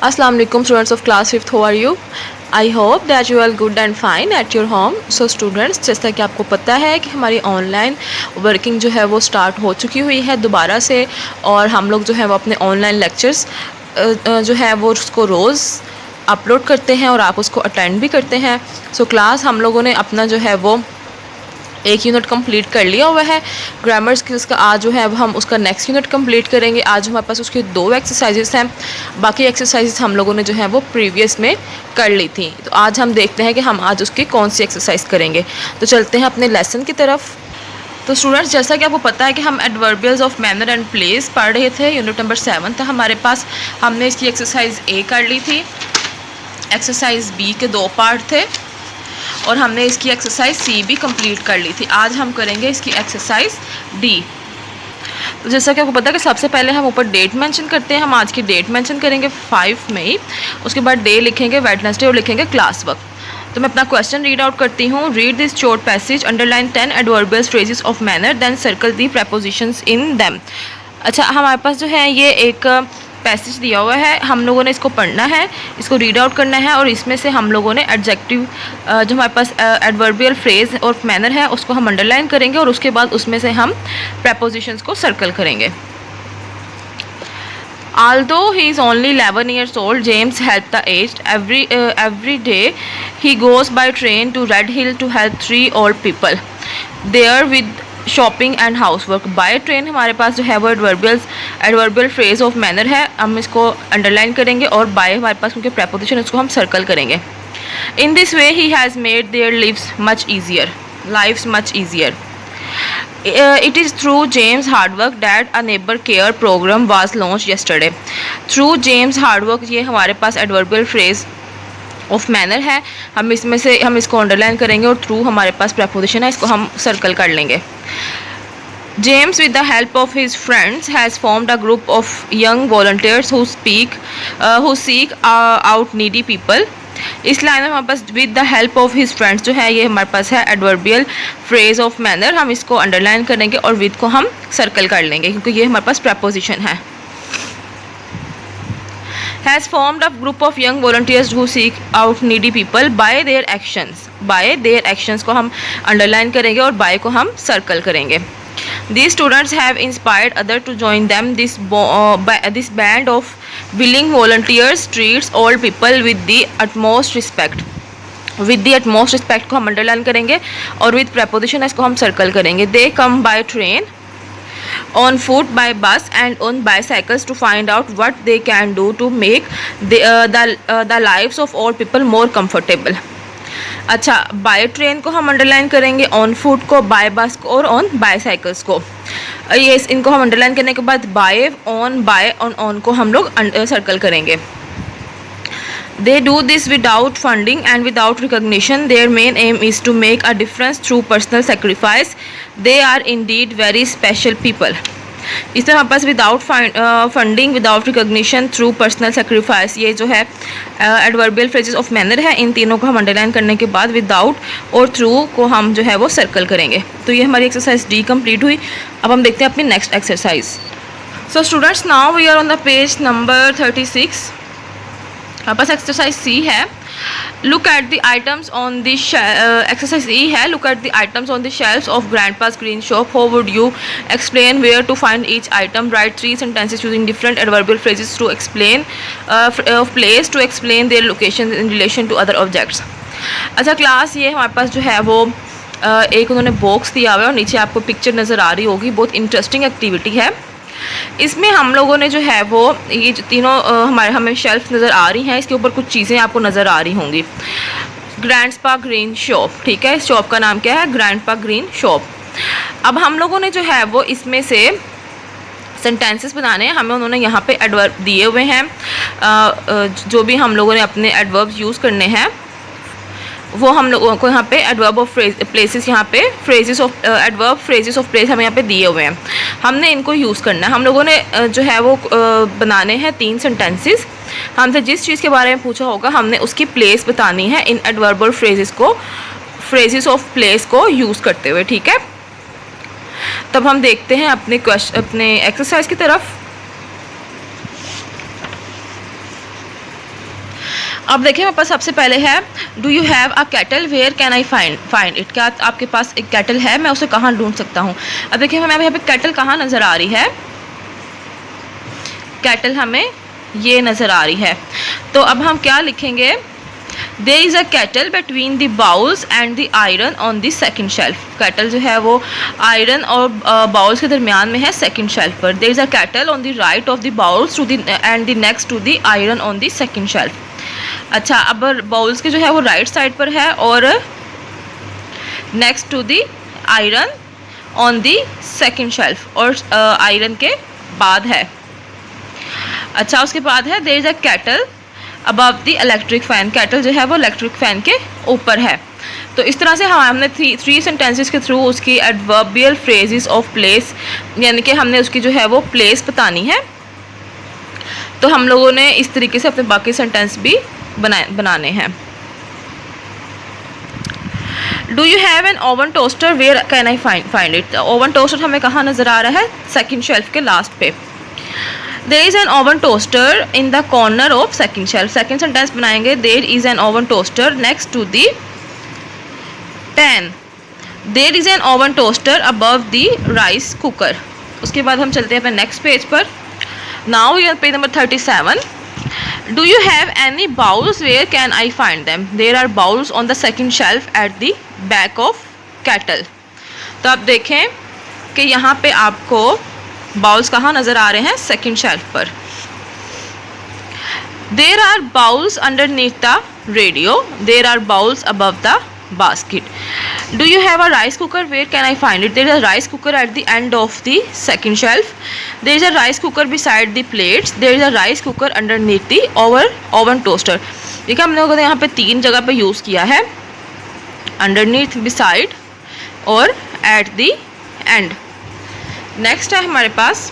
Assalamu alaikum students of class 5th. How are you? I hope that you are good and fine at your home. So students, जैसा कि आपको पता है कि हमारी online working जो है वो स्टार्ट हो चुकी हुई है दोबारा से, और हम लोग जो है वो अपने ऑनलाइन लेक्चर्स जो है वो उसको रोज़ अपलोड करते हैं और आप उसको अटेंड भी करते हैं। सो क्लास हम लोगों ने अपना जो है वो एक यूनिट कंप्लीट कर लिया हुआ है ग्रामर स्किल्स का। आज जो है अब हम उसका नेक्स्ट यूनिट कंप्लीट करेंगे। आज हमारे पास उसके 2 एक्सरसाइजेस हैं, बाकी एक्सरसाइजेस हम लोगों ने जो है वो प्रीवियस में कर ली थी। तो आज हम देखते हैं कि हम आज उसकी कौन सी एक्सरसाइज करेंगे। तो चलते हैं अपने लेसन की तरफ। तो स्टूडेंट्स, जैसा कि आपको पता है कि हम adverbials of manner and place पढ़ रहे थे। यूनिट नंबर 7 था हमारे पास। हमने इसकी एक्सरसाइज ए कर ली थी, एक्सरसाइज बी के 2 पार्ट थे, और हमने इसकी एक्सरसाइज सी भी कंप्लीट कर ली थी। आज हम करेंगे इसकी एक्सरसाइज डी। तो जैसा कि आपको पता है कि सबसे पहले हम ऊपर डेट मेंशन करते हैं। हम आज की डेट मेंशन करेंगे 5 मई, उसके बाद डे लिखेंगे वेडनेसडे और लिखेंगे क्लास वर्क। तो मैं अपना क्वेश्चन रीड आउट करती हूँ। Read this short passage, underline 10 adverbials phrases of manner, then circle the prepositions in them. अच्छा, हमारे पास जो है ये एक पैसेज दिया हुआ है, हम लोगों ने इसको पढ़ना है, इसको रीड आउट करना है, और इसमें से हम लोगों ने एडजेक्टिव जो हमारे पास एडवर्बियल फ्रेज और मैनर है उसको हम अंडरलाइन करेंगे, और उसके बाद उसमें से हम प्रेपोजिशंस को सर्कल करेंगे। Although he is only 11 years old, James helped the aged. Every day he goes by train to Red Hill to help 3 old people there with shopping and house work. By train हमारे पास जो है वो adverbial phrase of manner है, हम इसको underline करेंगे, और bye हमारे पास उनके प्रेपोजिशन उसको हम सर्कल करेंगे। In this way he has made their lives much easier. It is through James' hard work that a neighbor care program was launched yesterday. Through James' hard work, ये हमारे पास adverbial phrase of manner है, हम इसमें से हम इसको underline करेंगे, और थ्रू हमारे पास प्रेपोजिशन है, इसको हम सर्कल कर लेंगे। James, with the help of his friends, has formed a group of young volunteers who seek out needy people. इस लाइन में हमारे पास with the help of his friends जो है ये हमारे पास है एडवर्बियल फ्रेज ऑफ मैनर, हम इसको अंडरलाइन करेंगे और विद को हम सर्कल कर लेंगे क्योंकि ये हमारे पास प्रेपोजिशन है। Has formed a group of young volunteers who seek out needy people by their actions. By their actions को हम अंडरलाइन करेंगे और by को हम सर्कल करेंगे। These students have inspired others to join them. This band of willing volunteers treats all people with the utmost respect. With the utmost respect को हम underline करेंगे और with preposition इसको हम सर्कल करेंगे। They come by train, on foot, by bus and on bicycles to find out what they can do to make the lives of all people more comfortable. अच्छा, by train को हम underline करेंगे, on foot को, bye बस को और on bicycles को। ये इनको हम अंडरलाइन करने के बाद बाय ऑन को हम लोग सर्कल करेंगे। They do this without funding and without recognition. Their main aim is to make a difference through personal sacrifice. They are indeed very special people. इसमें हमारे पास without funding, without recognition, through personal sacrifice, ये जो है adverbial phrases of manner है। इन तीनों को हम अंडरलाइन करने के बाद विदाउट और थ्रू को हम जो है वो सर्कल करेंगे। तो ये हमारी एक्सरसाइज डी कंप्लीट हुई। अब हम देखते हैं अपनी next exercise. So students, now we are on the page number 36। हमारे पास एक्सरसाइज सी है। Look at the items on the exercise E है। Look at the items on the shelves of grandpa's green shop. How would you explain where to find each item? Write 3 sentences using different adverbial phrases to explain of place to explain their location in relation to other objects. अच्छा class, ये हमारे पास जो है वो एक उन्होंने box दिया हुआ है और नीचे आपको पिक्चर नज़र आ रही होगी। बहुत इंटरेस्टिंग एक्टिविटी है। इसमें हम लोगों ने जो है वो ये जो तीनों हमें शेल्फ नज़र आ रही हैं, इसके ऊपर कुछ चीज़ें आपको नज़र आ रही होंगी। ग्रैंडपा ग्रीन शॉप, ठीक है, इस शॉप का नाम क्या है? Grandpa green shop. अब हम लोगों ने जो है वो इसमें से सेंटेंसेस बनाने हैं। हमें उन्होंने यहाँ पे एडवर्ब दिए हुए हैं, जो भी हम लोगों ने अपने एडवर्ब्स यूज़ करने हैं वो हम लोगों को यहाँ पे एडवर्ब ऑफ प्लेसेस, यहाँ पे phrases of adverb phrases of place हमें यहाँ पे दिए हुए हैं। हमने इनको यूज़ करना है। हम लोगों ने जो है वो बनाने हैं 3 सेंटेंसेस। हमसे जिस चीज़ के बारे में पूछा होगा हमने उसकी प्लेस बतानी है इन एडवर्बल फ्रेजेस ऑफ प्लेस को यूज़ करते हुए, ठीक है। तब हम देखते हैं अपने एक्सरसाइज की तरफ। अब देखिए मेरे पास सबसे पहले है do you have a kettle where can I find it, क्या आपके पास एक कैटल है, मैं उसे कहाँ ढूंढ सकता हूँ। अब देखिए हमें यहाँ पे कैटल कहाँ नज़र आ रही है, कैटल हमें ये नज़र आ रही है। तो अब हम क्या लिखेंगे, there is a kettle between the bowls and the iron on the second shelf. Kettle जो है वो आयरन और बाउल्स के दरमियान में है सेकंड शेल्फ पर। There is a kettle on the right of the bowls to the and the next to the iron on the second shelf. अच्छा, अब बाउल्स के जो है वो राइट साइड पर है और next to the iron on the second shelf, और आयरन के बाद है। अच्छा, उसके बाद है there is a kettle above the electric fan. Kettle जो है वो इलेक्ट्रिक फ़ैन के ऊपर है। तो इस तरह से हमने थ्री सेंटेंसेस के थ्रू उसकी एडवर्बियल फ्रेजेस ऑफ प्लेस, यानी कि हमने उसकी जो है वो प्लेस बतानी है। तो हम लोगों ने इस तरीके से अपने बाकी सेंटेंस भी बनाने हैं। Do you have an oven toaster where can I find it. Oven toaster हमें कहाँ नज़र आ रहा है, सेकंड शेल्फ के लास्ट पे। There is an oven toaster in the corner of second shelf. Second sentence बनाएंगे, there is an oven toaster next to the pan. There is an oven toaster above the rice cooker. उसके बाद हम चलते हैं अपने next page पर। Now we are page number 37. Do you have any bowls? Where can I find them? There are bowls on the second shelf at the back of kettle. तो आप देखें कि यहाँ पे आपको बाउल्स कहाँ नज़र आ रहे हैं, सेकंड शेल्फ पर। There are bowls underneath the radio. There are bowls above the basket. Do you have a rice cooker? Where can I find it? There is a rice cooker at the end of the second shelf. There is a rice cooker beside the plates. There is a rice cooker underneath the oven toaster. देखिए हम लोगों ने यहाँ पे तीन जगह पे use किया है, underneath, beside और at the end. नेक्स्ट है हमारे पास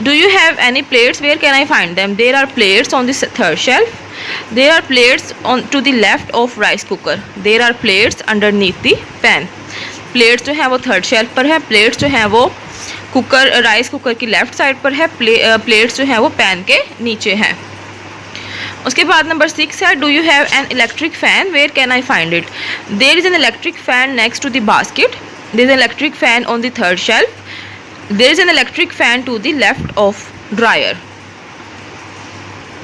Do you have any plates? Where can I find them? There are plates on the third shelf. There are plates on to the left of rice cooker. There are plates underneath the pan. Plates जो है वो third shelf पर है, plates जो है वो cooker rice cooker की left side पर है, plates जो है वो पैन के नीचे हैं। उसके बाद नंबर 6 है Do you have an electric fan? Where can I find it? There is an electric fan next to the basket. There is an electric fan on the third shelf. There is an electric fan to the left of dryer.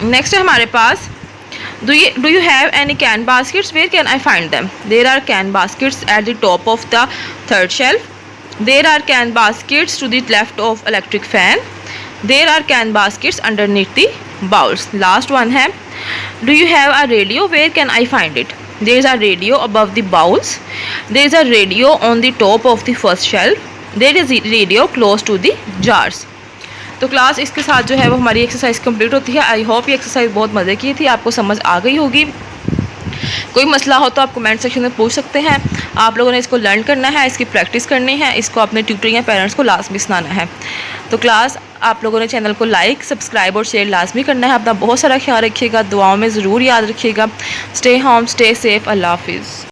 Next है हमारे पास Do you have any can baskets? Where can I find them? There are can baskets at the top of the third shelf. There are can baskets to the left of electric fan. There are can baskets underneath the bowls. Last one है Do you have a radio? Where can I find it? There is a radio above the bowls. There is a radio on the top of the first shelf. There is a radio close to the jars. तो class इसके साथ जो है वो हमारी exercise complete होती है। I hope ये एक्सरसाइज बहुत मज़े की थी, आपको समझ आ गई होगी। कोई मसला हो तो आप कमेंट सेक्शन में पूछ सकते हैं। आप लोगों ने इसको लर्न करना है, इसकी प्रैक्टिस करनी है, इसको अपने ट्यूटर या पेरेंट्स को लाजमी सुनाना है। तो क्लास आप लोगों ने चैनल को लाइक, सब्सक्राइब और शेयर लाजमी करना है। अपना बहुत सारा ख्याल रखिएगा, दुआओं में ज़रूर याद रखिएगा। स्टे होम, स्टे सेफ, अल्लाह हाफिज़।